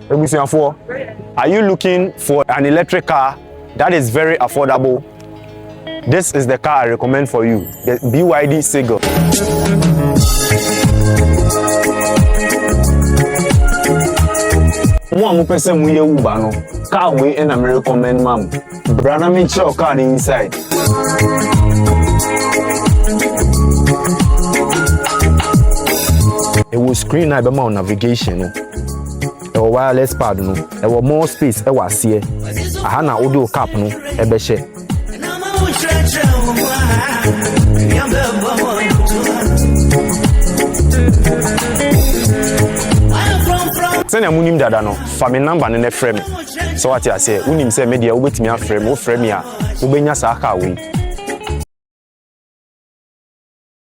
Are you looking for an electric car that is very affordable? This is the car I recommend for you, the BYD Seagull. One person we Uber car we and I recommend ma'am. Brother me check car inside. It will screen na be ma navigation no. E wireless pad no. E more space e was here. Aha na audio cap no e be share. Send a munim dada no, family number ne frame. So what you say, unim say media ubetimi aframe, o frame ya, ubenya sa aka we.